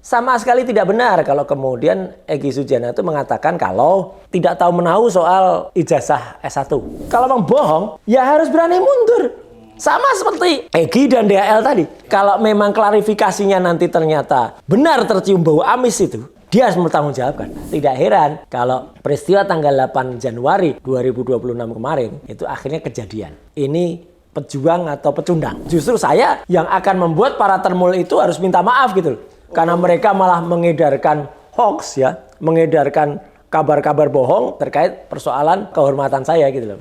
sama sekali tidak benar kalau kemudian Egy Sujana itu mengatakan kalau tidak tahu menahu soal ijazah S1. Kalau memang bohong, ya harus berani mundur. Sama seperti Egy dan DHL tadi. Kalau memang klarifikasinya nanti ternyata benar tercium bau amis itu, dia harus bertanggungjawabkan. Tidak heran kalau peristiwa tanggal 8 Januari 2026 kemarin itu akhirnya kejadian. Ini pejuang atau pecundang. Justru saya yang akan membuat para termul itu harus minta maaf gitu. Karena mereka malah mengedarkan hoax ya, mengedarkan kabar-kabar bohong terkait persoalan kehormatan saya gitu loh.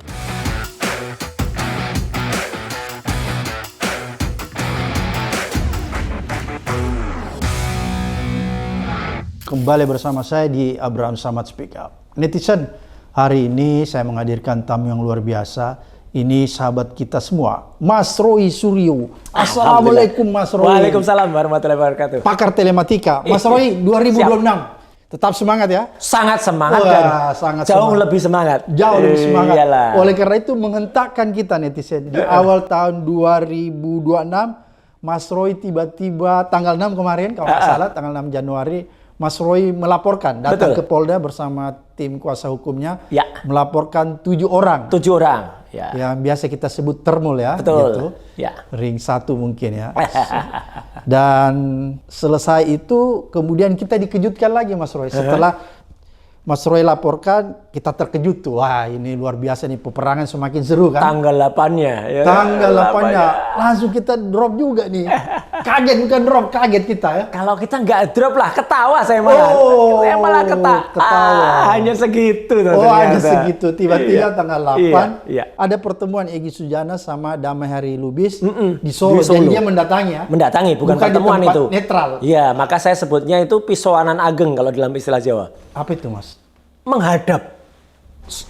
Kembali bersama saya di Abraham Samad Speak Up. Netizen, hari ini saya menghadirkan tamu yang luar biasa. Ini sahabat kita semua, Mas Roy Suryo. Assalamualaikum Mas Roy. Waalaikumsalam warahmatullahi wabarakatuh. Pakar telematika. Mas Roy 2026. Tetap semangat ya? Sangat semangat. Sangat jauh semangat. lebih semangat. Jauh lebih semangat. Iyalah. Oleh karena itu menghentakkan kita netizen. Di awal tahun 2026, Mas Roy tiba-tiba tanggal 6 kemarin, kalau nggak salah, tanggal 6 Januari, Mas Roy melaporkan, datang ke Polda bersama tim kuasa hukumnya, melaporkan 7 orang. 7 orang. Ya. Yang biasa kita sebut termul ya. Betul. Gitu. Ya. Ring 1 mungkin ya. Dan selesai itu kemudian kita dikejutkan lagi Mas Roy. Setelah Mas Roy laporkan, kita terkejut tuh. Wah, ini luar biasa nih, peperangan semakin seru kan. Tanggal 8-nya. Ya. Tanggal 8-nya. Langsung kita drop juga nih. Kaget, bukan drop, kaget kita ya. Kalau kita nggak drop lah, ketawa saya malah. Saya malah ketawa. Hanya segitu. Hanya segitu. Tiba-tiba tanggal 8, iya. ada pertemuan Egy Sujana sama Damai Hari Lubis di Solo. Dan dia mendatangi ya. Mendatangi, bukan pertemuan di tempat itu. Netral. Iya, maka saya sebutnya itu pisauanan ageng kalau dalam istilah Jawa. Apa itu Mas? Menghadap.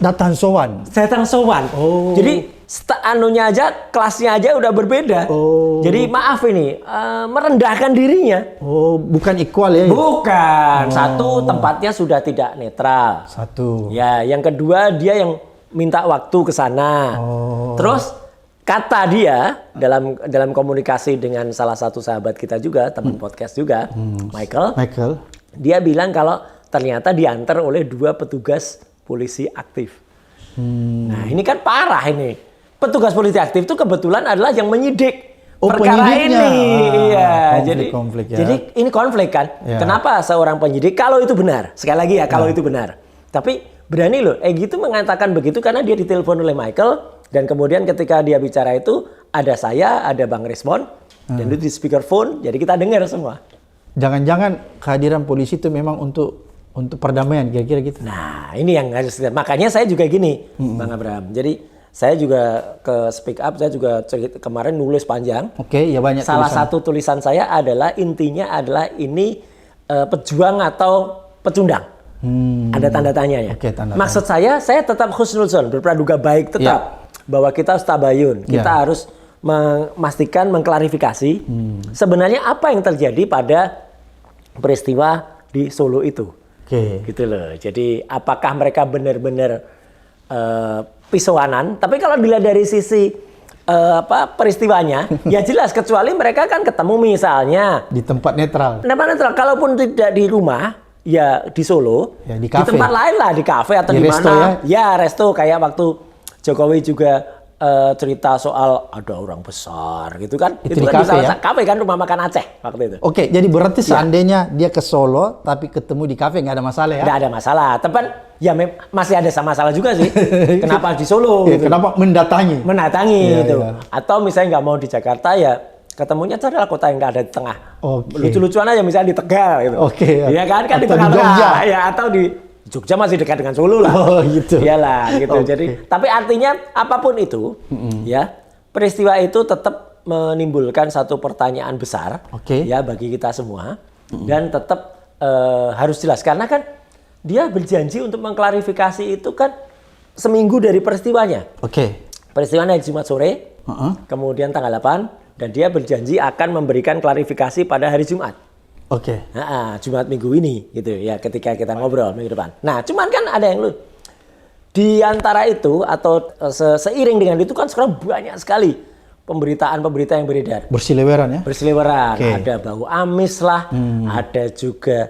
Datang sowan. Jadi anunya aja, kelasnya aja udah berbeda. Jadi maaf ini, merendahkan dirinya. Bukan equal ya? Bukan. Satu, tempatnya sudah tidak netral. Satu. Ya, yang kedua dia yang minta waktu ke sana. Terus kata dia dalam komunikasi dengan salah satu sahabat kita juga, teman podcast juga, Michael. Dia bilang kalau ternyata diantar oleh 2 petugas polisi aktif. Nah, ini kan parah ini. Petugas polisi aktif itu kebetulan adalah yang menyidik perkara ini. Konflik ya. Jadi ini konflik kan. Ya. Kenapa seorang penyidik kalau itu benar? Sekali lagi ya, kalau itu benar. Tapi berani loh, Egy itu mengatakan begitu karena dia ditelepon oleh Michael dan kemudian ketika dia bicara itu ada saya, ada Bang Rismon dan itu di speakerphone, jadi kita dengar semua. Jangan-jangan kehadiran polisi itu memang untuk perdamaian, kira-kira gitu. Nah, ini yang harus, makanya saya juga gini, Bang Abraham. Jadi saya juga ke Speak Up, saya juga kemarin nulis panjang. Ya banyak. Salah satu tulisan saya adalah intinya adalah ini pejuang atau pecundang. Ada tanda tanyanya. Maksud saya tetap husnuzon, berpraduga baik tetap bahwa kita harus tabayun, kita harus memastikan, mengklarifikasi sebenarnya apa yang terjadi pada peristiwa di Solo itu. Gitu loh. Jadi apakah mereka benar-benar pisauanan? Tapi kalau dilihat dari sisi peristiwanya, ya jelas kecuali mereka kan ketemu misalnya di tempat netral. Kalaupun tidak di rumah, ya di Solo, di tempat lain lah, di kafe atau di mana? Ya resto kayak waktu Jokowi juga cerita soal ada orang besar gitu kan. Itu kan di kafe kan, rumah makan Aceh waktu itu. Jadi berarti seandainya dia ke Solo tapi ketemu di kafe nggak ada masalah ya? Nggak ada masalah. Tapi ya masih ada masalah juga sih. Kenapa di Solo? Gitu. Kenapa mendatangi gitu. Atau misalnya nggak mau di Jakarta ya ketemunya adalah kota yang nggak ada di tengah. Lucu-lucuan aja misalnya di Tegal gitu. Iya kan di tengah-tengah. Ya atau di Jogja masih dekat dengan Solo lah. Gitu. Iyalah gitu. Jadi tapi artinya apapun itu ya, peristiwa itu tetap menimbulkan satu pertanyaan besar ya bagi kita semua dan tetap harus jelas karena kan dia berjanji untuk mengklarifikasi itu kan seminggu dari peristiwanya. Peristiwanya Jumat sore, kemudian tanggal 8 dan dia berjanji akan memberikan klarifikasi pada hari Jumat. Jumat minggu ini gitu ya, ketika kita ngobrol minggu depan. Nah, cuman kan ada yang di antara itu atau seiring dengan itu kan sekarang banyak sekali pemberitaan-pemberitaan yang beredar. Berseliweran ya? Berseliweran, Oke. ada bau amis lah, ada juga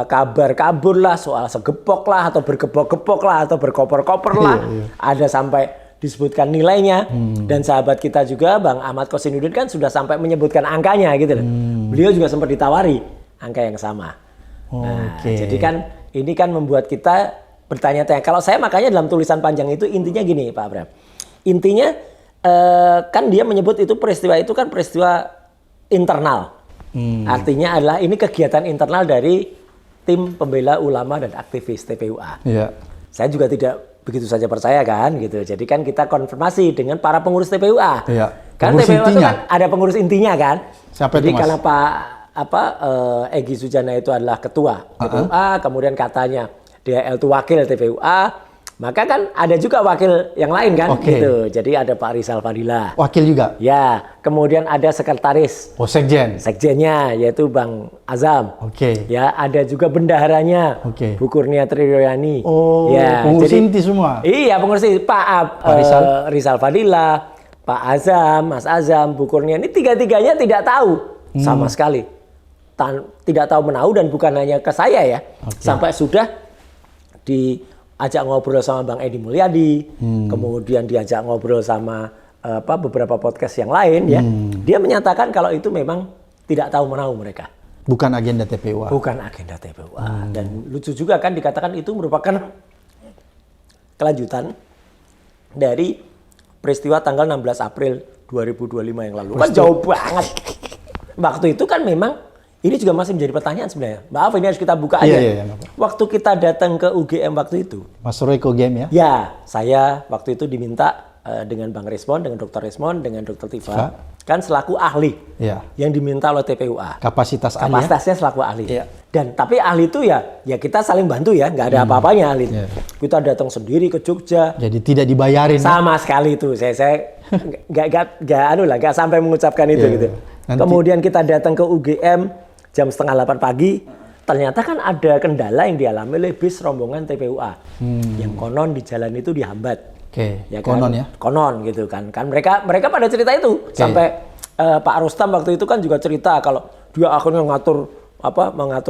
kabar kabur lah, soal segepok lah, atau bergepok-gepok lah, atau berkoper-koper lah. Ada sampai disebutkan nilainya. Dan sahabat kita juga, Bang Ahmad Kosinuddin kan sudah sampai menyebutkan angkanya gitu loh. Beliau juga sempat ditawari angka yang sama. Nah, jadi kan ini kan membuat kita bertanya-tanya. Kalau saya makanya dalam tulisan panjang itu intinya gini Pak Abram. Intinya kan dia menyebut itu peristiwa itu kan peristiwa internal. Artinya adalah ini kegiatan internal dari tim pembela ulama dan aktivis TPUA. Iya. Saya juga tidak begitu saja percaya kan gitu. Jadi kan kita konfirmasi dengan para pengurus TPUA. Iya. Kan Pengurus TPUA itu intinya. kan ada pengurus intinya kan. Siapa Jadi itu, Mas? karena Egy Sujana itu adalah ketua TPUA, kemudian katanya dia itu wakil TPUA, maka kan ada juga wakil yang lain kan gitu. Jadi ada Pak Rizal Fadila. Wakil juga? Ya, kemudian ada sekretaris. Oh, sekjen? Sekjennya yaitu Bang Azam. Oke. Ya, ada juga bendaharanya Bu Kurnia Triyoyani. Oh, ya, pengurus jadi, inti semua? Iya, pengurus inti. Pak Rizal Fadila, Pak Azam, Mas Azam, Bu Kurnia. Ini tiga-tiganya tidak tahu sama sekali. Tidak tahu menahu dan bukan hanya ke saya ya. Sampai sudah diajak ngobrol sama Bang Edi Mulyadi, kemudian diajak ngobrol sama beberapa podcast yang lain ya. Dia menyatakan kalau itu memang tidak tahu menahu mereka. Bukan agenda TPUA. Bukan agenda TPUA. Dan lucu juga kan dikatakan itu merupakan kelanjutan dari peristiwa tanggal 16 April 2025 yang lalu. Kan jauh banget. Waktu itu kan memang ini juga masih menjadi pertanyaan sebenarnya. Maaf ini harus kita buka aja. Iya, waktu kita datang ke UGM waktu itu. Mas Roy ke UGM ya? Ya, saya waktu itu diminta dengan Bang Resmond, dengan Dr. Resmond, dengan Dr. Tifa. Kan selaku ahli yang diminta oleh TPUA. Kapasitasnya selaku ahli. Ya. Dan tapi ahli itu ya kita saling bantu ya, nggak ada apa-apanya ahli. Ya. Kita datang sendiri ke Jogja. Jadi tidak dibayarin. Sama sekali itu. Saya nggak sampai mengucapkan itu gitu. Nanti. Kemudian kita datang ke UGM jam 7:30 pagi. Ternyata kan ada kendala yang dialami oleh bis rombongan TPUA. Yang konon di jalan itu dihambat. Ya kan? Konon ya? Konon gitu kan. Kan mereka pada cerita itu. Sampai Pak Rustam waktu itu kan juga cerita kalau dia akhirnya mengatur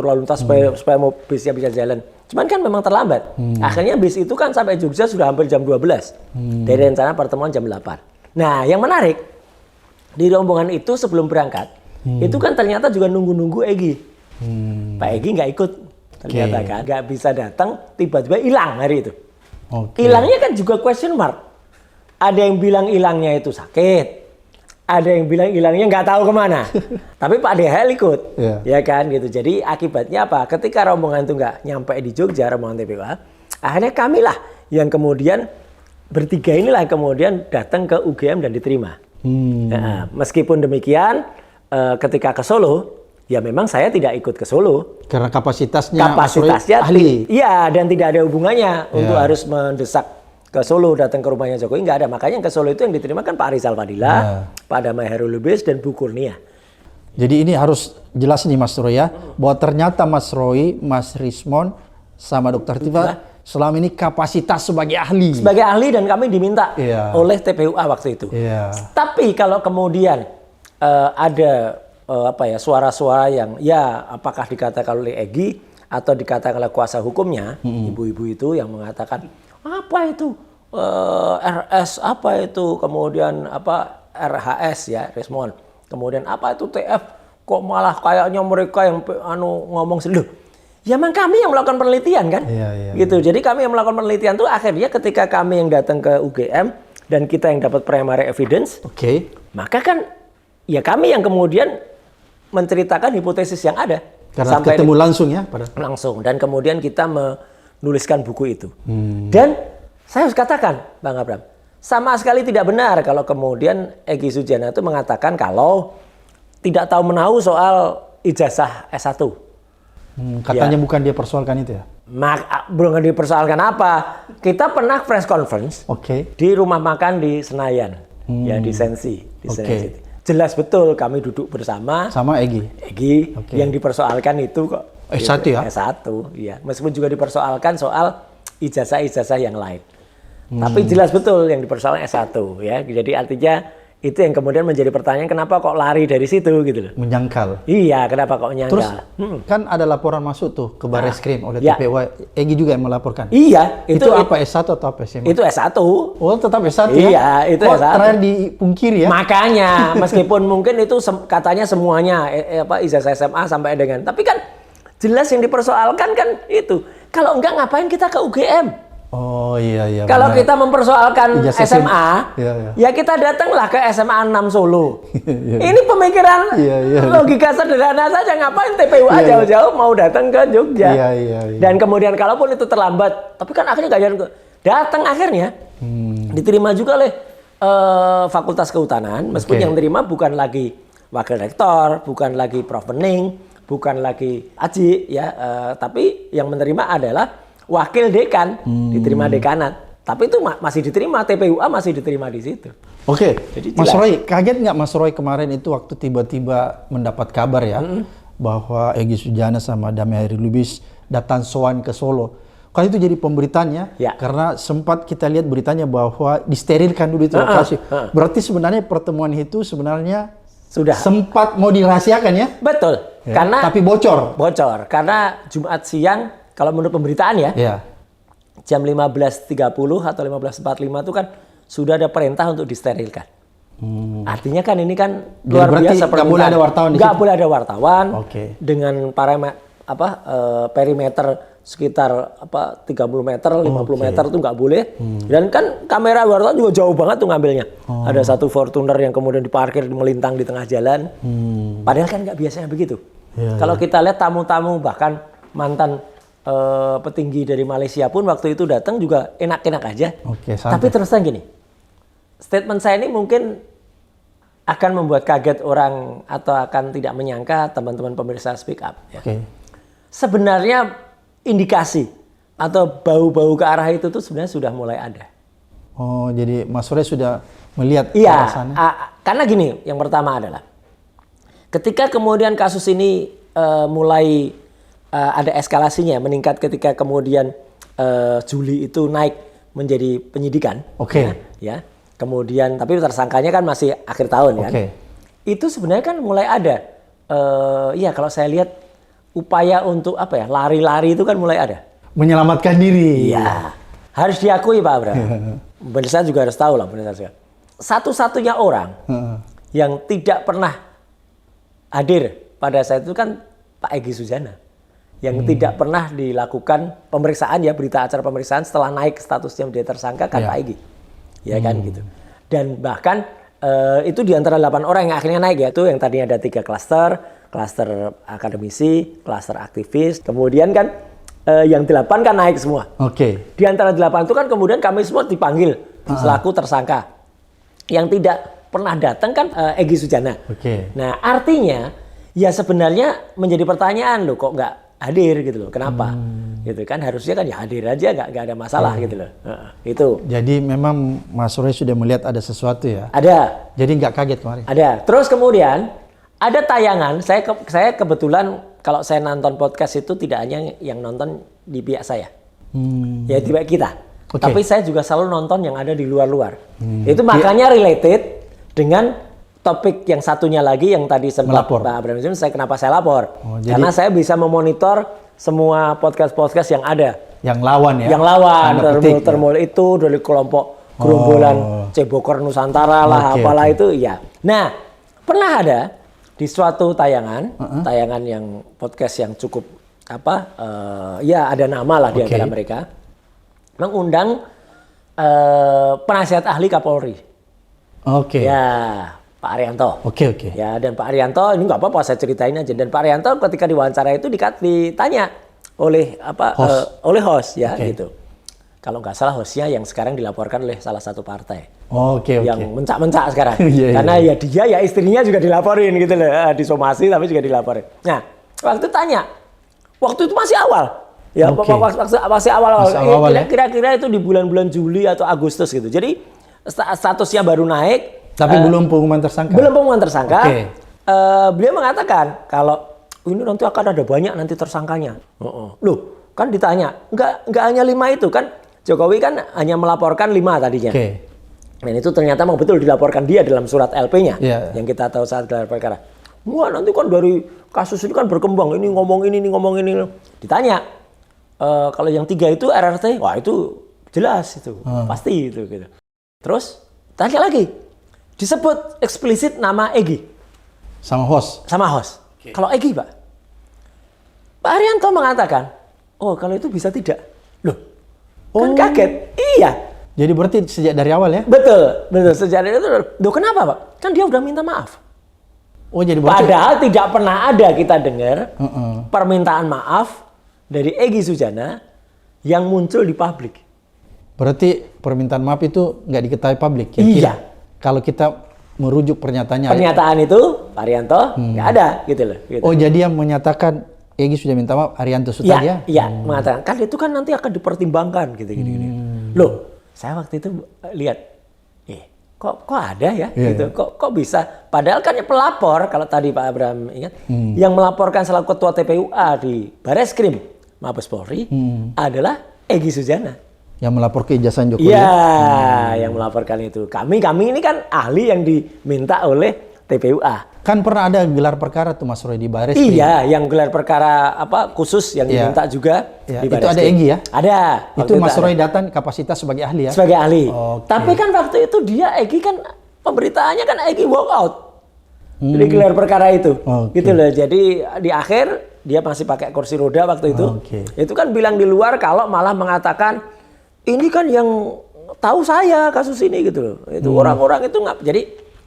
lalu lintas supaya bisnya bisa jalan. Cuman kan memang terlambat. Akhirnya bis itu kan sampai Jogja sudah hampir jam 12. Dari rencana pertemuan jam 8. Nah, yang menarik di rombongan itu sebelum berangkat, itu kan ternyata juga nunggu-nunggu Egy. Pak Egy nggak ikut ternyata kan. Nggak bisa datang, tiba-tiba hilang hari itu. Hilangnya kan juga question mark. Ada yang bilang hilangnya itu sakit. Ada yang bilang hilangnya nggak tahu kemana. Tapi Pak DHL ikut. Ya kan gitu. Jadi akibatnya apa? Ketika rombongan itu nggak nyampe di Jogja, rombongan TPUA, akhirnya kamilah yang kemudian bertiga inilah kemudian datang ke UGM dan diterima. Nah, meskipun demikian, ketika ke Solo, ya memang saya tidak ikut ke Solo. Karena kapasitasnya ahli. Iya, dan tidak ada hubungannya untuk harus mendesak ke Solo, datang ke rumahnya Jokowi, nggak ada. Makanya yang ke Solo itu yang diterima kan Pak Rizal Fadila, Pak Damai Hairul Lubis, dan Bu Kurnia. Jadi ini harus jelas nih Mas Roy ya, bahwa ternyata Mas Roy, Mas Resmond, sama Dr. Tifa selama ini kapasitas sebagai ahli. Sebagai ahli dan kami diminta oleh TPUA waktu itu. Tapi kalau kemudian ada suara-suara yang apakah dikatakan oleh Egy atau dikatakan oleh kuasa hukumnya, ibu-ibu itu yang mengatakan apa itu RS, apa itu kemudian RHS ya Resmond, kemudian apa itu TF, kok malah kayaknya mereka yang ngomong sendiri. Ya memang kami yang melakukan penelitian kan, gitu. Jadi kami yang melakukan penelitian tuh akhirnya ketika kami yang datang ke UGM dan kita yang dapat primary evidence, maka kan ya kami yang kemudian menceritakan hipotesis yang ada. Karena sampai ketemu langsung ya? Langsung. Dan kemudian kita menuliskan buku itu. Dan saya harus katakan, Bang Abram, sama sekali tidak benar kalau kemudian Egy Sujana itu mengatakan kalau tidak tahu menahu soal ijazah S1. Katanya bukan dia persoalkan itu ya? Bukan dipersoalkan apa. Kita pernah press conference di rumah makan di Senayan. Ya di Sensi. Di Senayan City. Jelas betul kami duduk bersama sama Egy. Yang dipersoalkan itu kok S1 ya? S1, iya. Meskipun juga dipersoalkan soal ijazah-ijazah yang lain. Tapi jelas betul yang dipersoalkan S1 ya. Jadi artinya Itu yang kemudian menjadi pertanyaan kenapa kok lari dari situ gitu loh. Menyangkal. Iya, kenapa kok menyangkal? Terus kan ada laporan masuk tuh ke Barreskrim oleh Ya. TPU. Egy juga yang melaporkan. Iya, Itu apa S1 atau apa SMA? Itu S1. Oh, tetap S1 ya? Iya, itu Kok S1. terakhir dipungkiri ya? Makanya, meskipun mungkin itu katanya semuanya ijazah SMA sampai dengan, tapi kan jelas yang dipersoalkan kan itu. Kalau enggak ngapain kita ke UGM? Oh iya. Kalau benar. kita mempersoalkan Ijazah SMA, Iya. ya kita datanglah ke SMA 6 Solo. Iya. Ini pemikiran Iya. logika sederhana saja, ngapain TPUA Iya. jauh-jauh mau datang ke Jogja. Iya. Dan kemudian kalaupun itu terlambat, tapi kan akhirnya nggak datang akhirnya. Diterima juga oleh Fakultas Kehutanan, meskipun Oke. yang terima bukan lagi wakil rektor, bukan lagi Prof Bening, bukan lagi Aji ya, tapi yang menerima adalah wakil dekan, diterima dekanat. Tapi itu masih diterima, TPUA masih diterima di situ. Oke, Jadi Mas jelas. Roy, kaget nggak Mas Roy kemarin itu waktu tiba-tiba mendapat kabar ya bahwa Egy Sujana sama Damai Hairi Lubis datang sowan ke Solo. Kalau itu jadi pemberitanya, Ya. karena sempat kita lihat beritanya bahwa disterilkan dulu itu lokasi. Berarti sebenarnya pertemuan itu sebenarnya Sudah. sempat mau dirahasiakan ya? Betul. Ya, Karena tapi bocor. karena Jumat siang kalau menurut pemberitaan ya, Ya. jam 15.30 atau 15.45 itu kan sudah ada perintah untuk disterilkan. Artinya kan ini kan Jadi luar berarti biasa nggak boleh ada wartawan di Nggak situ? boleh ada wartawan. Oke. Dengan perimeter sekitar 30 meter, 50 meter itu nggak boleh. Dan kan kamera wartawan juga jauh banget tuh ngambilnya. Ada satu Fortuner yang kemudian diparkir melintang di tengah jalan. Padahal kan nggak biasanya begitu. Kalau kita lihat tamu-tamu bahkan mantan petinggi dari Malaysia pun waktu itu datang juga enak-enak aja. Oke, santai. Tapi terus terang gini, statement saya ini mungkin akan membuat kaget orang atau akan tidak menyangka teman-teman pemirsa Speak Up. Ya. Oke. Sebenarnya indikasi atau bau-bau ke arah itu tuh sebenarnya sudah mulai ada. Oh, jadi Mas Roy sudah melihat ke Iya, arah sana? karena gini, yang pertama adalah ketika kemudian kasus ini mulai ada eskalasinya, meningkat ketika kemudian Juli itu naik menjadi penyidikan. Oke. Ya. Kemudian tapi tersangkanya kan masih akhir tahun kan. Oke. Itu sebenarnya kan mulai ada. Iya kalau saya lihat upaya untuk apa ya lari-lari itu kan mulai ada. Menyelamatkan diri. Iya. Harus diakui Pak Abraham. Pemirsa juga harus tahu lah pemirsa. Satu-satunya orang yang tidak pernah hadir pada saat itu kan Pak Egy Sujana. Yang tidak pernah dilakukan pemeriksaan ya, berita acara pemeriksaan setelah naik statusnya menjadi tersangka kan Pak Egy. Ya kan gitu. Dan bahkan itu di antara 8 orang yang akhirnya naik ya, itu yang tadinya ada 3 klaster akademisi, klaster aktivis, kemudian kan yang 8 kan naik semua. Oke. Di antara 8 itu kan kemudian kami semua dipanggil selaku tersangka. Yang tidak pernah datang kan Egy Sujana. Oke. Nah artinya ya sebenarnya menjadi pertanyaan loh kok nggak hadir gitu loh. Kenapa? Gitu kan harusnya kan ya hadir aja nggak ada masalah gitu loh. Itu. Jadi memang Mas Roy sudah melihat ada sesuatu ya? Ada. Jadi nggak kaget kemarin? Ada. Terus kemudian ada tayangan. Saya kebetulan kalau saya nonton podcast itu tidak hanya yang nonton di pihak saya. Ya di pihak kita. Oke. Tapi saya juga selalu nonton yang ada di luar-luar. Itu makanya related dengan topik yang satunya lagi yang tadi sempat Melapor. Pak Abraham kenapa saya lapor? Oh, jadi- Karena saya bisa memonitor semua podcast yang ada. Yang lawan ya? Yang lawan, Tanda petik, termul itu dari kelompok gerombolan Cebokor Nusantara lah, Oke, apalah oke. itu ya. Nah, pernah ada di suatu tayangan yang podcast yang cukup ya ada nama lah di Oke. antara mereka, mengundang penasihat ahli Kapolri. Oke. Ya, Pak Arianto. Oke, oke. Ya, dan Pak Arianto ini nggak apa-apa saya ceritain aja. Dan Pak Arianto ketika diwawancara itu ditanya oleh oleh host ya Oke. gitu. Kalau nggak salah hostnya yang sekarang dilaporkan oleh salah satu partai Oke, oke. yang mencak-mencak sekarang. Iya, Karena iya. ya dia ya istrinya juga dilaporin gitu loh, disomasi tapi juga dilaporin. Nah, waktu tanya, waktu itu masih awal. Ya, Oke. masih awal-awal. Masih awal-awal ya? Kira-kira itu di bulan-bulan Juli atau Agustus gitu. Jadi statusnya baru naik. Tapi belum pengumuman tersangka? Belum pengumuman tersangka. Oke. Beliau mengatakan kalau ini nanti akan ada banyak nanti tersangkanya. Loh, kan ditanya, nggak hanya 5 itu kan. Jokowi kan hanya melaporkan 5 tadinya. Oke. Dan itu ternyata memang betul dilaporkan dia dalam surat LP-nya Iya. yang kita tahu saat gelar perkara. Wah, nanti kan dari kasus ini kan berkembang, ini ngomong ini ngomong ini. Ditanya, kalau yang 3 itu RRT, wah itu jelas itu, pasti itu gitu. Terus tanya lagi, disebut eksplisit nama Egy Sama host. sama host. Kalau Egy, Pak Haryanto mengatakan, oh kalau itu bisa tidak. Loh, kan kaget. Iya, Jadi berarti sejak dari awal ya? betul sejak itu. Loh kenapa Pak? Kan dia udah minta maaf. Oh jadi berarti. Padahal tidak pernah ada kita dengar permintaan maaf dari Egy Sujana yang muncul di publik. Berarti permintaan maaf itu nggak diketahui publik. Ya? Iya. Kalau kita merujuk pernyataannya. Pernyataan itu Pak Haryanto nggak ada gitu loh. Gitu. Oh jadi yang menyatakan Egy sudah minta maaf, Haryanto Sutadia? Iya, mengatakan kan itu kan nanti akan dipertimbangkan gitu. Loh, saya waktu itu lihat, kok ada ya, gitu. Kok bisa? Padahal kan yang pelapor, kalau tadi Pak Abraham ingat, yang melaporkan selaku ketua TPUA di Bareskrim Mabes Polri adalah Egy Sujana. Yang melapor ke ijazah Jokowi. Iya, yang melaporkan itu. Kami ini kan ahli yang diminta oleh TPUA. Kan pernah ada gelar perkara tuh Mas Roy di Bareskrim. Iya, yang gelar perkara khusus yang diminta juga Ya, di itu ada Bareskrim. Egy ya? Ada. Itu Mas Roy datang kapasitas sebagai ahli ya? Sebagai ahli. Oke. Tapi kan waktu itu Egy kan pemberitaannya kan Egy walk out. Jadi gelar perkara itu. Oke. Gitu loh. Jadi di akhir dia masih pakai kursi roda waktu itu. Oke. Itu kan bilang di luar kalau malah mengatakan ini kan yang tahu saya kasus ini gitu loh. Itu orang-orang itu nggak. Jadi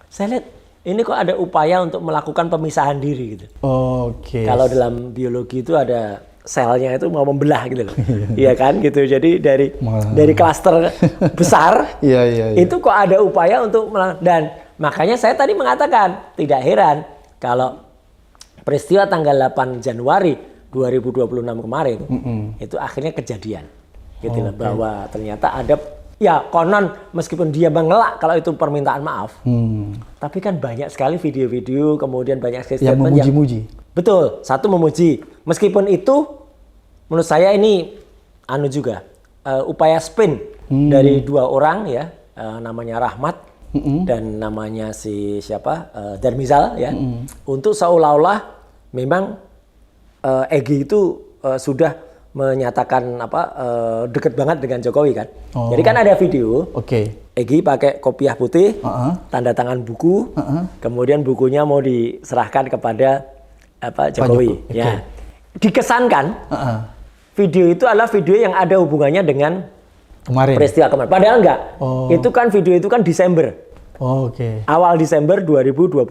saya lihat ini kok ada upaya untuk melakukan pemisahan diri gitu. Oke. Kalau dalam biologi itu ada selnya itu mau membelah gitu loh. Iya kan gitu. Jadi dari klaster besar Iya. itu kok ada upaya untuk dan makanya saya tadi mengatakan tidak heran kalau peristiwa tanggal 8 Januari 2026 kemarin itu akhirnya kejadian. Gitu loh, bahwa ternyata ada ya konon meskipun dia mengelak kalau itu permintaan maaf. Tapi kan banyak sekali video-video kemudian banyak sekali Yang statement memuji-muji. Betul, satu memuji. Meskipun itu menurut saya ini juga upaya spin dari dua orang ya, namanya Rahmat dan namanya si siapa Darmizal ya, untuk seolah-olah memang Egy itu sudah menyatakan dekat banget dengan Jokowi kan. Jadi kan ada video. Oke. Egy pakai kopiah putih, tanda tangan buku, kemudian bukunya mau diserahkan kepada Jokowi. Ya, dikesankan video itu adalah video yang ada hubungannya dengan Kemarin. peristiwa kemarin. Padahal enggak. Itu kan video itu kan Desember, Oke. awal Desember 2025.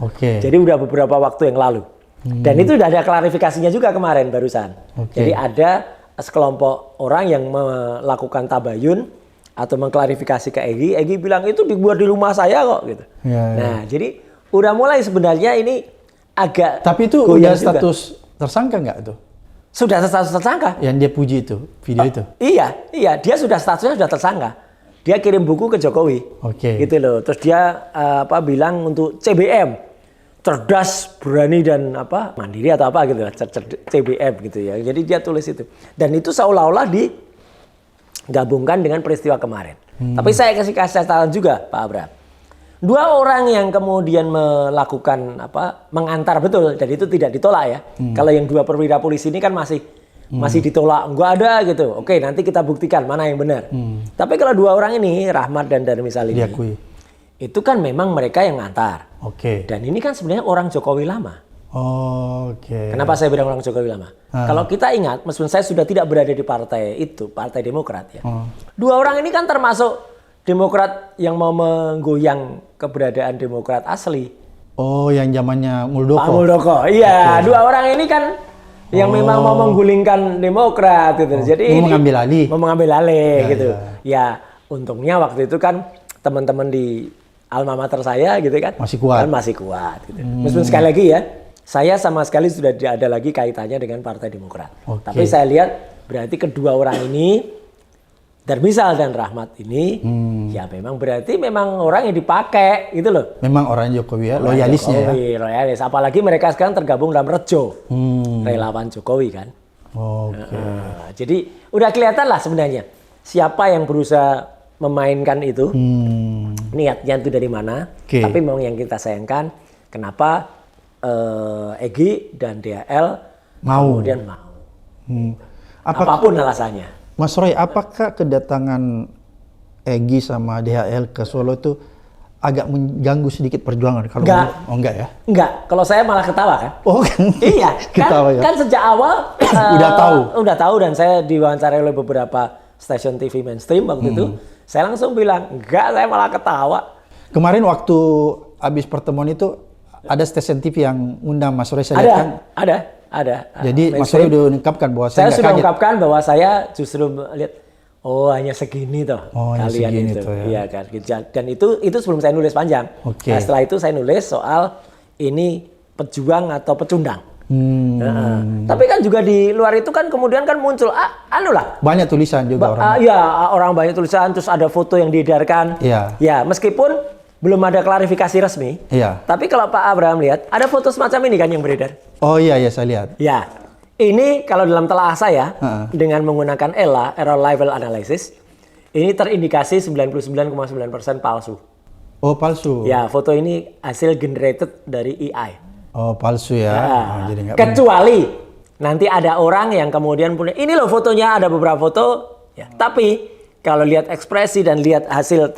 Oke. Jadi udah beberapa waktu yang lalu. Dan itu udah ada klarifikasinya juga kemarin barusan. Jadi ada sekelompok orang yang melakukan tabayun atau mengklarifikasi ke Egy. Egy bilang itu dibuat di rumah saya kok gitu. Nah, jadi udah mulai sebenarnya ini agak. Tapi itu udah status tersangka nggak tuh? Sudah status tersangka. Yang dia puji itu, video itu. Iya, dia sudah statusnya sudah tersangka. Dia kirim buku ke Jokowi. Oke. Gitu loh. Terus dia bilang untuk CBM. Cerdas, berani dan mandiri atau apa gitu lah, CBM gitu ya. Jadi dia tulis itu. Dan itu seolah-olah digabungkan dengan peristiwa kemarin. Tapi saya kasih catatan juga Pak Abraham. Dua orang yang kemudian melakukan mengantar betul dan itu tidak ditolak ya. Kalau yang dua perwira polisi ini kan masih ditolak, enggak ada gitu. Oke, nanti kita buktikan mana yang benar. Tapi kalau dua orang ini Rahmat dan Darmizal ini Diakui. Itu kan memang mereka yang ngantar. Oke. Dan ini kan sebenarnya orang Jokowi lama. Oke. Kenapa saya bilang orang Jokowi lama? Kalau kita ingat, meskipun saya sudah tidak berada di partai itu, Partai Demokrat ya. Dua orang ini kan termasuk Demokrat yang mau menggoyang keberadaan Demokrat asli. Oh, yang zamannya Muldoko. Pak Muldoko, iya. Dua orang ini kan yang memang mau menggulingkan Demokrat gitu. Jadi Mau mengambil alih. Mau mengambil alih gitu. Ya, untungnya waktu itu kan teman-teman di alma mater saya gitu kan masih kuat. Kan masih kuat gitu. Meskipun sekali lagi ya, saya sama sekali sudah tidak ada lagi kaitannya dengan Partai Demokrat. Tapi saya lihat berarti kedua orang ini Darmizal dan Rahmat ini ya memang berarti memang orang yang dipakai gitu loh. Memang orang Jokowi ya, loyalisnya Jokowi, loyalis. Apalagi mereka sekarang tergabung dalam Rejo. Relawan Jokowi kan. Oke. Jadi udah kelihatan lah sebenarnya siapa yang berusaha memainkan itu. Niatnya itu dari mana? Oke. Tapi memang yang kita sayangkan, kenapa Egy dan DHL kemudian mau? Apapun alasannya. Mas Roy, apakah kedatangan Egy sama DHL ke Solo itu agak mengganggu sedikit perjuangan? Kalau Enggak. Oh enggak ya? Enggak, kalau saya malah ketawa kan. Oh Iya, ketawa ya. kan sejak awal udah tahu dan saya diwawancarai oleh beberapa stasiun TV mainstream waktu itu. Saya langsung bilang, enggak, saya malah ketawa. Kemarin waktu habis pertemuan itu ada stasiun TV yang undang Mas Roy, saya lihat kan. Ada. Jadi Mas Roy udah ungkapkan bahwa Saya nggak sudah kaget. ungkapkan bahwa saya justru lihat, oh hanya segini toh Oh, hanya kalian segini itu. toh ya. Iya kan. Dan itu sebelum saya nulis panjang. Oke. Nah, setelah itu saya nulis soal ini pejuang atau pecundang. Tapi kan juga di luar itu kan kemudian kan muncul Banyak tulisan juga orang. orang banyak tulisan, terus ada foto yang diedarkan. Iya. Ya, meskipun belum ada klarifikasi resmi. Iya. Tapi kalau Pak Abraham lihat, ada foto semacam ini kan yang beredar. Oh iya saya lihat. Ya, ini kalau dalam telaah saya dengan menggunakan ELA, Error Level Analysis, ini terindikasi 99,9% palsu. Oh palsu. Ya, foto ini hasil generated dari AI. Oh palsu ya. Nah, Oh, jadi nggak kecuali nanti ada orang yang kemudian punya, ini loh fotonya, ada beberapa foto. Ya, tapi kalau lihat ekspresi dan lihat hasil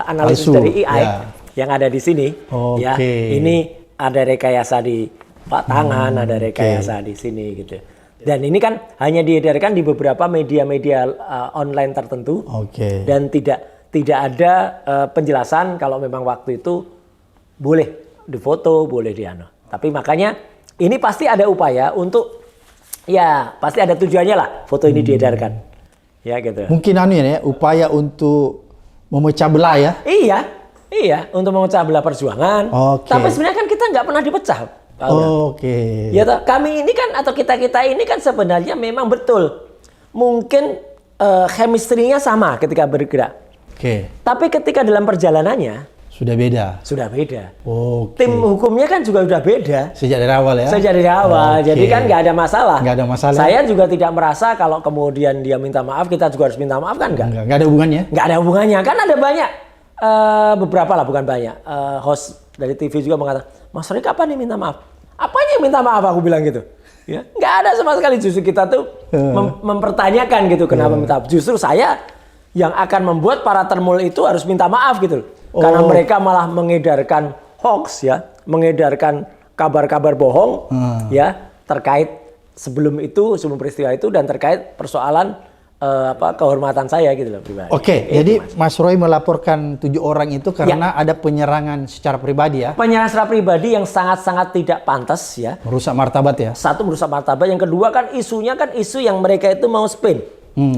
analisis Palsu, dari AI ya. yang ada di sini, ya, ini ada rekayasa di tangan, ada rekayasa di sini gitu. Dan ini kan hanya diedarkan di beberapa media-media online tertentu, dan tidak ada penjelasan kalau memang waktu itu boleh difoto, boleh Tapi makanya ini pasti ada upaya untuk, ya pasti ada tujuannya lah foto ini diedarkan. Ya gitu. Mungkin ya, upaya untuk memecah belah ya? Iya, untuk memecah belah perjuangan. Tapi sebenarnya kan kita nggak pernah dipecah. Ya toh, kami ini kan atau kita ini kan sebenarnya memang betul. Mungkin chemistry-nya sama ketika bergerak. Tapi ketika dalam perjalanannya sudah beda. Tim hukumnya kan juga sudah beda. Sejak dari awal ya? Sejak dari awal. Jadi kan nggak ada masalah. Nggak ada masalah. Saya juga tidak merasa kalau kemudian dia minta maaf, kita juga harus minta maaf kan nggak? Nggak ada hubungannya? Nggak ada hubungannya. Kan ada banyak, beberapa lah bukan banyak. Host dari TV juga mengatakan, Mas Roy kapan nih minta maaf? Apanya yang minta maaf aku bilang gitu? Ya, nggak ada sama sekali. Justru kita tuh mempertanyakan gitu kenapa minta maaf. Justru saya yang akan membuat para termul itu harus minta maaf gitu. Karena mereka malah mengedarkan hoax ya, mengedarkan kabar-kabar bohong ya terkait sebelum peristiwa itu dan terkait persoalan kehormatan saya gitu loh pribadi. Jadi Mas Roy melaporkan 7 orang itu karena ada penyerangan secara pribadi ya? Penyerangan secara pribadi yang sangat-sangat tidak pantas ya. Merusak martabat ya? Satu, merusak martabat. Yang kedua kan isunya kan isu yang mereka itu mau spin.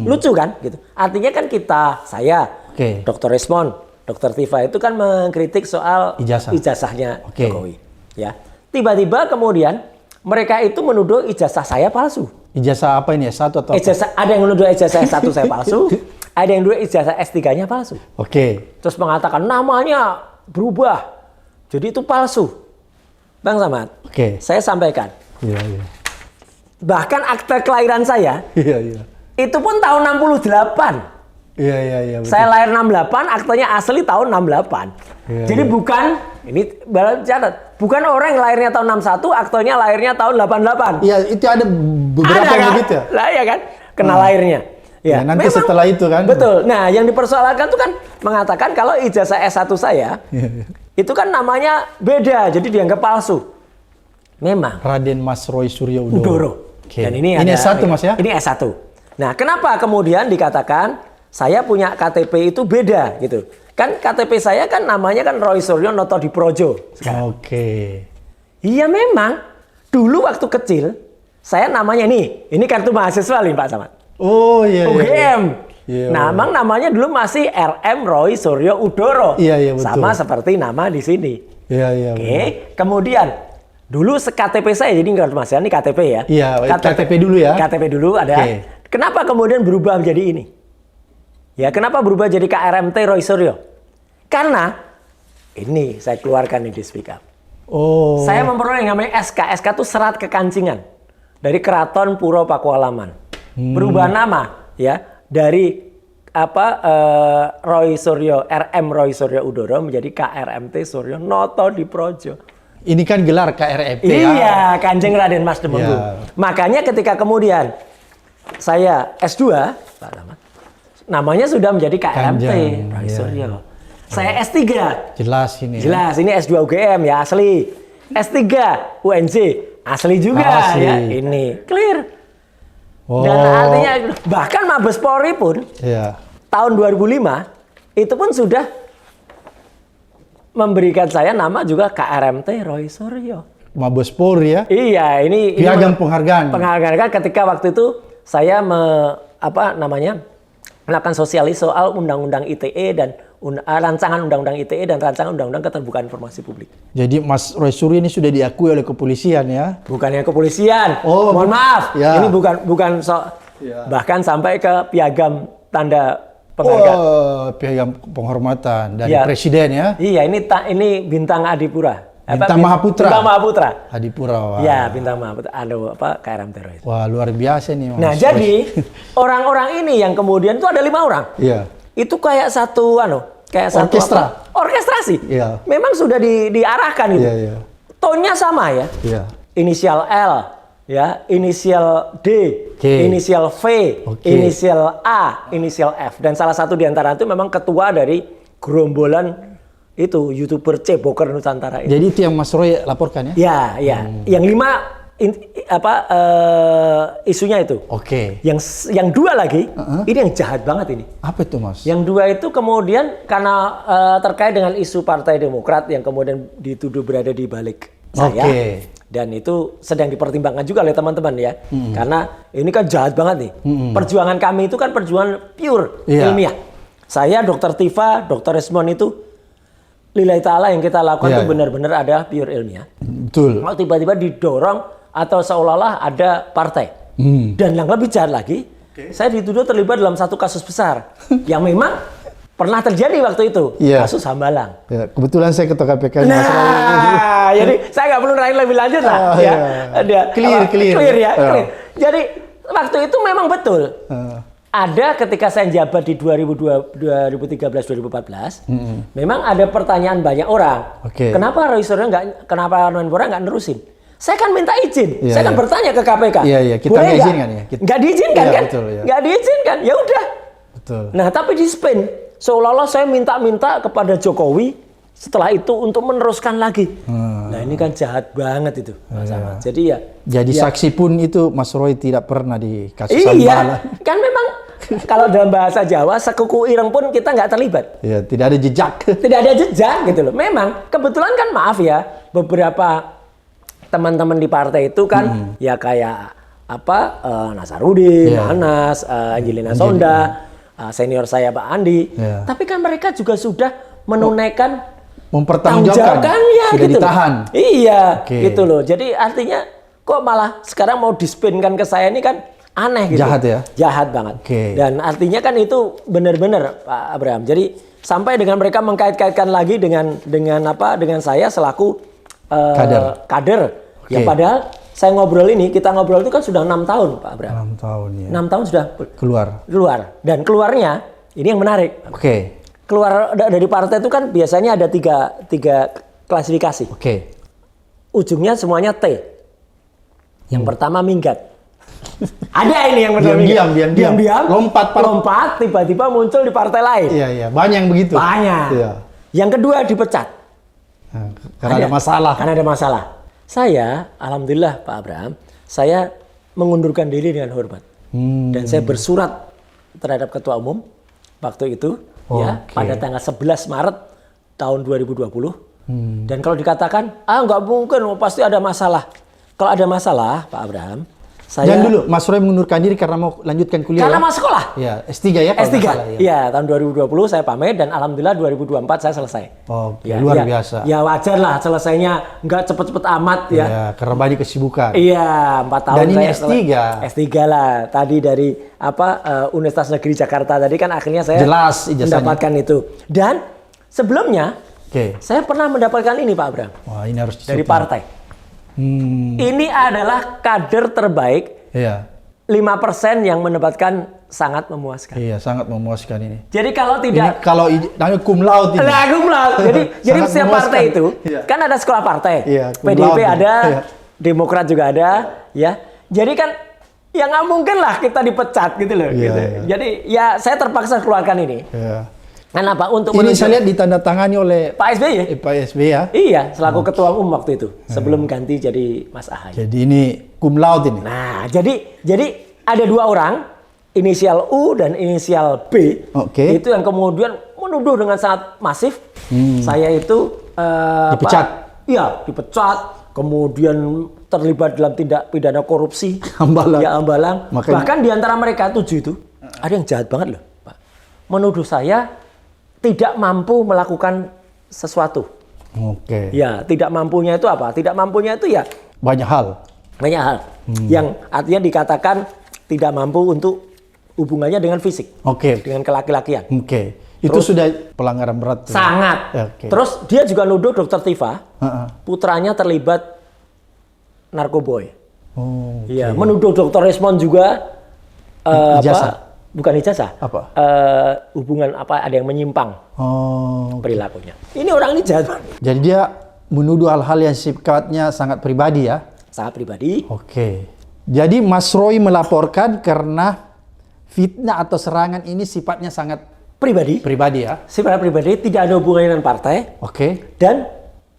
Lucu kan gitu. Artinya kan saya, Dr. Resmond, Dr. Tifa itu kan mengkritik soal ijazahnya Jokowi. Ya. Tiba-tiba kemudian mereka itu menuduh ijazah saya palsu. Ijazah apa ini? S1 atau ijazah, ada yang menuduh ijazah S1 saya palsu, ada yang menuduh ijazah S3-nya palsu. Terus mengatakan namanya berubah. Jadi itu palsu. Bang Samad, saya sampaikan. Bahkan akte kelahiran saya, itu pun tahun 68. Betul. Saya lahir 68, aktenya asli tahun 68. Jadi bukan, ini catat, bukan orang yang lahirnya tahun 61, aktenya lahirnya tahun 88. Iya, itu ada beberapa yang begitu ya? Lah iya kan, kena lahirnya. Ya, nanti memang, setelah itu kan. Betul. Nah, yang dipersoalkan itu kan mengatakan kalau ijazah S1 saya, itu kan namanya beda, jadi dianggap palsu. Memang. Raden Mas Roy Suryo Udoro. Dan ini S1 Mas ya? Ini S1. Nah, kenapa kemudian dikatakan saya punya KTP itu beda gitu. Kan KTP saya kan namanya kan Roy Suryo Noto Diprojo. Iya memang. Dulu waktu kecil saya namanya ini kartu mahasiswa nih Pak Samad. UGM. Namanya dulu masih RM Roy Suryo Udoro. Betul. Sama seperti nama di sini. Kemudian dulu KTP saya jadi kartu mahasiswa ini KTP ya. KTP dulu ya. KTP dulu ada. Kenapa kemudian berubah menjadi ini? Ya, kenapa berubah jadi KRMT Roy Suryo? Karena ini saya keluarkan di Speak Up. Saya memperoleh yang namanya SK. SK itu serat kekancingan dari Keraton Puro Pakualaman. Berubah nama ya dari Roy Suryo RM Roy Suryo Udoro menjadi KRMT Suryo Noto Diprojo. Ini kan gelar KRMT ya. Iya, Kanjeng Raden Mas Demenggung. Ya. Makanya ketika kemudian saya S2, Pak Rahmat, namanya sudah menjadi KRMT Kanjeng, Roy iya, Suryo. iya. Saya S3. Jelas ini. Jelas, ini S2 UGM ya asli. S3 UNJ asli juga Asli. ya. Ini clear. Oh. Dan artinya bahkan Mabes Polri pun Iya. tahun 2005 itu pun sudah memberikan saya nama juga KRMT Roy Suryo. Mabes Polri ya. Iya, ini Piagam penghargaan. Penghargaan ketika waktu itu saya melakukan sosialis soal undang-undang ITE dan rancangan undang-undang ITE dan rancangan undang-undang keterbukaan informasi publik. Jadi Mas Roy Suryo ini sudah diakui oleh kepolisian ya. Bukannya kepolisian. Oh, mohon maaf. ya. Ini bukan Ya. bahkan sampai ke piagam tanda penghargaan. Oh, piagam penghormatan dari Ya. presiden ya. Iya, ini bintang Adipura. Bintang Mahaputra. Bintang Mahaputra. Adipura. Wah. Ya, bintang Mahaputra. KRMT Roy. Wah, luar biasa nih Mas. Nah, jadi orang-orang ini yang kemudian itu ada 5 orang. Iya. Itu kayak satu Orkestra. Orkestrasi. Iya. Memang sudah diarahkan gitu. Iya, iya. Tonnya sama ya. Iya. Inisial L, ya, inisial D, Oke. inisial V, Oke. inisial A, inisial F, dan salah satu di antara itu memang ketua dari gerombolan itu YouTuber Ceboker Nusantara itu. Jadi itu yang Mas Roy laporkan ya? Ya, ya. Yang 5 isunya itu. Oke. Yang 2 lagi, ini yang jahat banget ini. Apa itu Mas? Yang 2 itu kemudian karena terkait dengan isu Partai Demokrat yang kemudian dituduh berada di balik saya. Oke. Dan itu sedang dipertimbangkan juga oleh teman-teman ya. Karena ini kan jahat banget nih. Perjuangan kami itu kan perjuangan pure Iya. ilmiah. Saya, Dr. Tifa, Dr. Resmond itu lillahi ta'ala yang kita lakukan Iya, itu iya. benar-benar ada pure ilmiah. Betul. Kalau tiba-tiba didorong atau seolah-olah ada partai. Dan yang lebih jahat lagi, saya dituduh terlibat dalam satu kasus besar yang memang pernah terjadi waktu itu, Iya. kasus Hambalang. Ya, kebetulan saya ketua KPK Mas Roy. Nah, jadi saya nggak perlu nanya lebih lanjut lah. Oh, Ya, iya. Clear. Clear ya. Ya. Clear. Jadi waktu itu memang betul. Ada ketika saya jabat di 2013-2014, memang ada pertanyaan banyak orang. Oke. Kenapa Roy Suryo kenapa Menpora nggak nerusin? Saya kan minta izin, Iya, saya kan iya. bertanya ke KPK. Iya, iya. Kita Boleh nggak nggak? izinkan ya? Nggak diizinkan Iya, kan? betul, iya. Nggak diizinkan, ya udah. Betul. Nah, tapi di spin seolah-olah saya minta-minta kepada Jokowi setelah itu untuk meneruskan lagi. Nah, ini kan jahat banget itu, Mas Ahmad. Jadi ya. Jadi ya, saksi pun itu Mas Roy tidak pernah dikasih iya, Hambalang. kan memang kalau dalam bahasa Jawa sekuku ireng pun kita nggak terlibat. Ya, tidak ada jejak. Tidak ada jejak gitu loh. Memang kebetulan kan maaf ya, beberapa teman-teman di partai itu kan ya kayak Nasarudin, Iya. Anas, Angelina Sonda, senior saya Pak Andi. Iya. Tapi kan mereka juga sudah menunaikan Mempertanggungjawabkan. ya, Sudah gitu loh. ditahan. Iya, Oke. gitu loh. Jadi artinya kok malah sekarang mau dispinkan ke saya ini kan aneh gitu. Jahat ya? Jahat banget. Oke. Dan artinya kan itu benar-benar Pak Abraham. Jadi sampai dengan mereka mengkait-kaitkan lagi dengan saya selaku kader. Oke. Ya padahal kita ngobrol itu kan sudah 6 tahun Pak Abraham. 6 tahun ya. 6 tahun sudah Keluar. Dan keluarnya ini yang menarik. Oke. Keluar dari partai itu kan biasanya ada tiga klasifikasi. Oke. Ujungnya semuanya T. Yang pertama minggat. Ada ini yang benar Diam-diam. lompat tiba-tiba muncul di partai lain. Iya, iya. Banyak yang begitu. Banyak. Iya. Yang kedua dipecat. Nah, karena ada masalah. Karena ada masalah. Saya, alhamdulillah Pak Abraham, saya mengundurkan diri dengan hormat. Dan saya bersurat terhadap ketua umum waktu itu ya Oke. pada tanggal 11 Maret tahun 2020. Dan kalau dikatakan nggak mungkin, pasti ada masalah. Kalau ada masalah Pak Abraham, saya Dan dulu Mas Roy mengundurkan diri karena mau lanjutkan kuliah. karena ya? mau sekolah. Ya, S3 ya kalau S3. nggak salah, ya. Iya, tahun 2020 saya pamit dan alhamdulillah 2024 saya selesai. Oke, luar biasa. Ya wajar lah selesainya, nggak cepet-cepet amat ya. Ya, karena banyak kesibukan. Iya, 4 tahun Dan ini saya S3. S3 lah. Tadi dari Universitas Negeri Jakarta tadi kan akhirnya saya Jelas ijazahnya. mendapatkan itu. Dan sebelumnya Oke. saya pernah mendapatkan ini Pak Abraham Wah, ini harus dari dicoba. partai. Ini adalah kader terbaik Iya. 5% yang mendapatkan sangat memuaskan. Iya, sangat memuaskan ini. Jadi kalau Ini tidak kalau namanya cum laude ini. Nah, cum laude. Jadi Sangat setiap memuaskan. partai itu Iya. kan ada sekolah partai. Iya, cum PDIP laude. ada, Iya. Demokrat juga ada, ya. Jadi kan ya nggak mungkin lah kita dipecat gitu loh. Iya, Gitu. iya. Jadi ya saya terpaksa keluarkan ini. Iya. Kenapa? Untuk Ini menuju- saya lihat ditandatangani oleh Pak SBY. Pak SBY ya. Iya, selaku ketua umum waktu itu sebelum ganti jadi Mas Ahaye. Jadi ini cum laude ini. Nah, jadi ada dua orang, inisial U dan inisial B. Oke. Itu yang kemudian menuduh dengan sangat masif. Saya itu Dipecat. Iya, dipecat. Kemudian terlibat dalam tindak pidana korupsi. Hambalang. Ya, hambalang. Makanya- Bahkan di antara mereka 7 itu ada yang jahat banget loh, Pak. Menuduh saya tidak mampu melakukan sesuatu. Oke. Ya, tidak mampunya itu apa? Tidak mampunya itu ya Banyak hal. banyak hal yang artinya dikatakan tidak mampu untuk hubungannya dengan fisik, Oke. dengan kelaki-lakian. Oke. Itu sudah pelanggaran berat. Sangat. Oke. Terus dia juga nuduh Dr. Tifa, Heeh. putranya terlibat narkoboy. Oh. Iya, menuduh Dr. Resmond juga Ijazah. bukan ijazah. Apa? Hubungan apa ada yang menyimpang Oh. perilakunya. Ini orang ini jahat banget. Jadi dia menuduh hal-hal yang sifatnya sangat pribadi ya. Sangat pribadi. Oke. Jadi Mas Roy melaporkan karena fitnah atau serangan ini sifatnya sangat pribadi ya. Sifat pribadi, tidak ada hubungannya dengan partai. Oke. Dan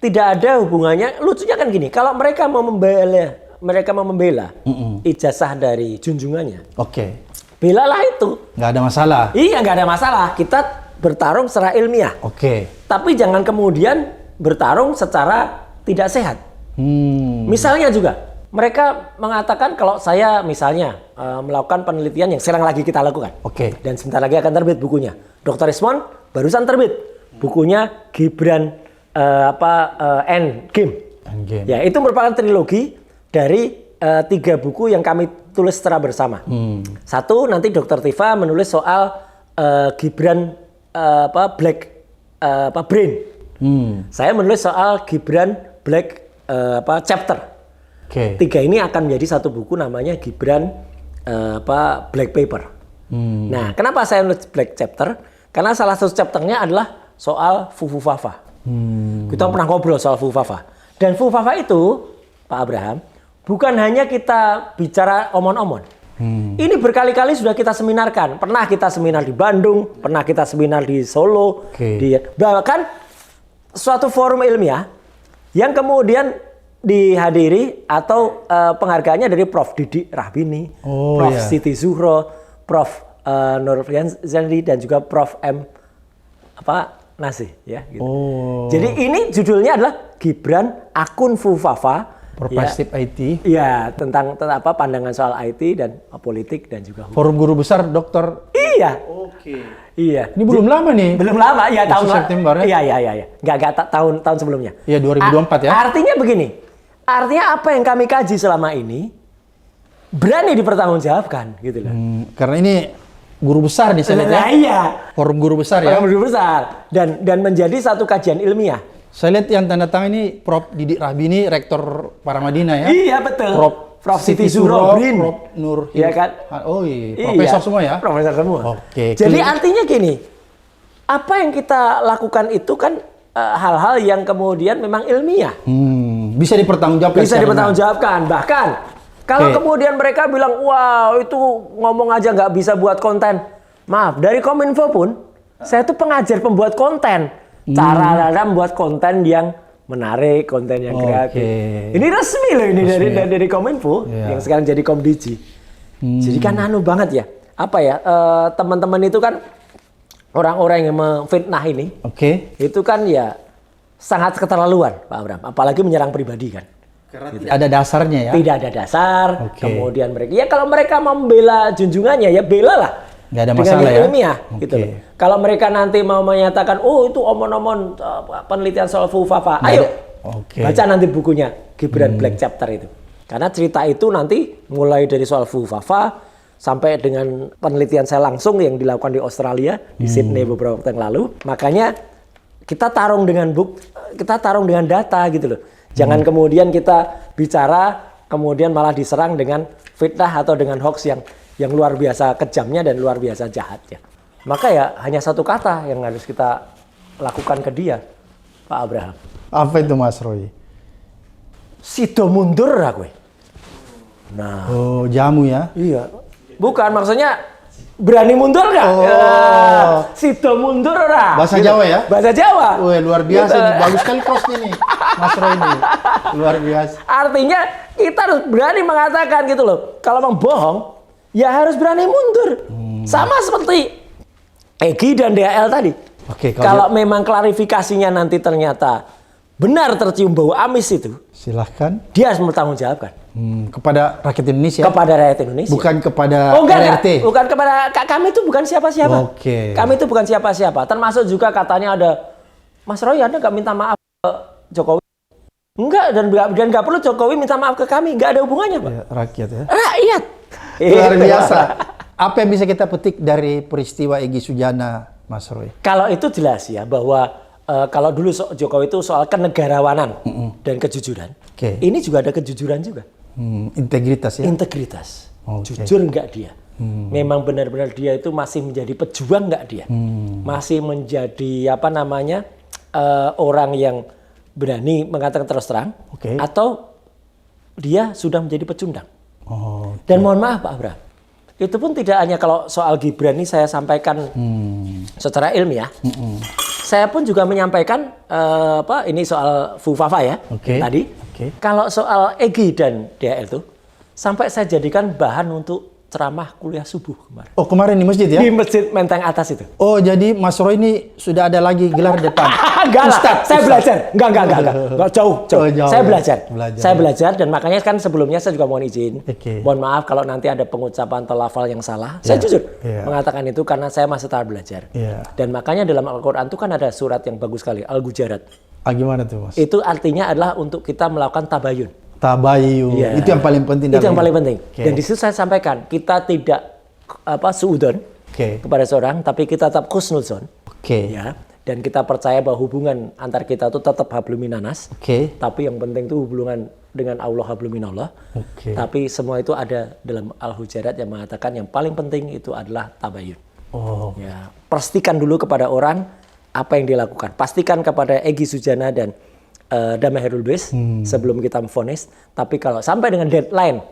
tidak ada hubungannya, lucunya kan gini, kalau mereka mau membela ijazah dari junjungannya, Oke. belalah itu. Nggak ada masalah. Iya, nggak ada masalah. Kita bertarung secara ilmiah. Oke. Tapi jangan kemudian bertarung secara tidak sehat. Misalnya juga, mereka mengatakan kalau saya misalnya melakukan penelitian yang sekarang lagi kita lakukan. Oke. Dan sebentar lagi akan terbit bukunya. Dr. Resmond barusan terbit bukunya Gibran Endgame. Endgame. Ya, itu merupakan trilogi dari 3 buku yang kami tulis secara bersama. Satu, nanti Dr. Tifa menulis soal Gibran Brain. Saya menulis soal Gibran Black Chapter. Oke. 3 ini akan menjadi satu buku namanya Gibran Black Paper. Nah, kenapa saya nulis Black Chapter? Karena salah satu chapternya adalah soal Fufufafa. Kita pernah ngobrol soal Fufufafa. Dan Fufufafa itu, Pak Abraham, bukan hanya kita bicara omon-omon. Ini berkali-kali sudah kita seminarkan. Pernah kita seminar di Bandung, pernah kita seminar di Solo, bahkan suatu forum ilmiah yang kemudian dihadiri atau penghargaannya dari Prof. Didik Rahbini, Prof. Siti Zuhro, Prof. Nur Zandri dan juga Prof. M. Nasih ya. Gitu. Jadi ini judulnya adalah Gibran Akun Fufafa. Perspektif IT. Iya, tentang pandangan soal IT dan politik dan juga hukum. Forum Guru Besar Dokter. Iya. Oke. Iya. Ini belum lama nih. Belum lama, ya tahun September ya? Iya. Enggak tahun sebelumnya. Iya, 2024 ya. Artinya begini. Artinya apa yang kami kaji selama ini berani dipertanggungjawabkan gitu loh. Karena ini guru besar nih saya lihat ya. Iya. Forum Guru Besar ya. Forum Guru Besar dan menjadi satu kajian ilmiah. Saya lihat yang tanda tangan ini Prof. Didik Rahbini, Rektor Paramadina ya. Iya betul. Prof. Siti Zuhro, Prof. Nur. Iya kan? Oh iya, profesor semua ya. Profesor semua. Oke. Jadi artinya gini, apa yang kita lakukan itu kan hal-hal yang kemudian memang ilmiah. Bisa dipertanggungjawabkan. Bisa dipertanggungjawabkan. Bahkan kalau kemudian mereka bilang, wow itu ngomong aja nggak bisa buat konten. Maaf, dari Kominfo pun, saya tuh pengajar pembuat konten. Cara membuat konten yang menarik, konten yang kreatif. Ini resmi loh ini dari Kominfo yang sekarang jadi Komdigi. Jadi kan anu banget ya. Apa ya, teman-teman itu kan orang-orang yang memfitnah ini. Itu kan ya sangat keterlaluan Pak Abraham. Apalagi menyerang pribadi kan. Karena tidak ada dasarnya ya. Tidak ada dasar. Kemudian mereka, ya kalau mereka membela junjungannya ya belalah. Nggak ada masalah dengan ya. ilmiah gitu loh. Kalau mereka nanti mau menyatakan, oh itu omon-omon penelitian soal Fufafa, ayo baca nanti bukunya Gibran Black Chapter itu. Karena cerita itu nanti mulai dari soal Fufafa sampai dengan penelitian saya langsung yang dilakukan di Australia, di Sydney beberapa waktu yang lalu. Makanya kita tarung dengan data gitu loh. Jangan kemudian kita bicara kemudian malah diserang dengan fitnah atau dengan hoax yang luar biasa kejamnya dan luar biasa jahatnya. Maka ya hanya satu kata yang harus kita lakukan ke dia, Pak Abraham. Apa itu Mas Roy? Sido mundur aku. Nah, Oh, jamu ya? iya. Bukan, maksudnya berani mundur nggak? Oh. Ya, sido mundur ora. Bahasa Jawa ya? Bahasa Jawa. Wih, luar biasa. Gitu. Bagus sekali crossnya nih, Mas Roy ini. Luar biasa. Artinya kita harus berani mengatakan gitu loh. Kalau mau bohong, ya harus berani mundur. Sama seperti Egy dan DHL tadi. Oke, Kalau memang klarifikasinya nanti ternyata benar tercium bau amis itu, silahkan. dia harus bertanggungjawabkan Kepada rakyat Indonesia. kepada rakyat Indonesia. Bukan kepada Oh enggak, RRT. bukan kepada kami itu bukan siapa-siapa. Oke. Kami itu bukan siapa-siapa. Termasuk juga katanya ada Mas Roy, Anda nggak minta maaf ke Jokowi? Enggak, dan nggak perlu Jokowi minta maaf ke kami, nggak ada hubungannya, Pak. Ya, rakyat ya. Rakyat. Luar Itu. biasa. Apa yang bisa kita petik dari peristiwa Egy Sujana, Mas Roy? Kalau itu jelas ya bahwa kalau dulu Jokowi itu soal kenegarawanan dan kejujuran. Oke. Ini juga ada kejujuran juga. Integritas ya. Integritas. Oke. Jujur nggak dia? Memang benar-benar dia itu masih menjadi pejuang nggak dia? Masih menjadi apa namanya orang yang berani mengatakan terus terang? Oke. Atau dia sudah menjadi pecundang? Oh, Dan mohon maaf Pak Abraham, itu pun tidak hanya kalau soal Gibran ini saya sampaikan secara ilmiah. Saya pun juga menyampaikan ini soal Fufafa ya Oke. tadi. Oke. Kalau soal Egy dan DHL itu sampai saya jadikan bahan untuk ceramah kuliah subuh kemarin. Oh, kemarin di masjid ya? Di Masjid Menteng Atas itu. Oh, jadi Mas Roy ini sudah ada lagi gelar depan. Enggak lah, Ustadz, saya Ustadz. belajar. Enggak, jauh. Oh, jauh Saya ya. belajar. Belajar. Saya belajar dan makanya kan sebelumnya saya juga mohon izin. Oke. Mohon maaf kalau nanti ada pengucapan atau lafal yang salah. Saya jujur Iya. mengatakan itu karena saya masih tahap belajar. Iya. Dan makanya dalam Al-Qur'an itu kan ada surat yang bagus sekali, Al-Gujarat. Ah, gimana tuh, Mas? Itu artinya adalah untuk kita melakukan tabayun. Tabayu. Iya. Itu yang paling penting. Itu yang dalam paling ini. penting. Oke. Dan di situ saya sampaikan, kita tidak suudon Oke. kepada seorang, tapi kita tetap khusnuzon. Oke. Ya, dan kita percaya bahwa hubungan antar kita itu tetap habluminanas. Oke. Tapi yang penting itu hubungan dengan Allah habluminallah. Oke. Tapi semua itu ada dalam Al-Hujarat yang mengatakan yang paling penting itu adalah tabayun. Oh. Ya, pastikan dulu kepada orang apa yang dilakukan. Pastikan kepada Egy Sujana dan Damai Hairul Bais sebelum kita memvonis. Tapi kalau sampai dengan deadline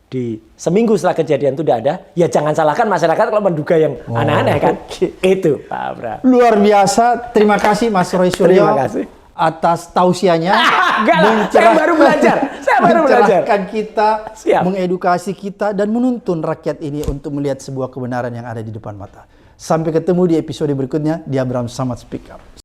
di seminggu setelah kejadian itu tidak ada, ya jangan salahkan masyarakat kalau menduga yang aneh-aneh kan. Itu Pak Abraham. Luar biasa. Terima kasih Mas Roy Suryo Terima kasih. atas tausiahnya. Enggak lah, saya baru belajar. Saya baru belajar. Mencerahkan kita, Siap. mengedukasi kita, dan menuntun rakyat ini untuk melihat sebuah kebenaran yang ada di depan mata. Sampai ketemu di episode berikutnya di Abraham Samad Speak Up.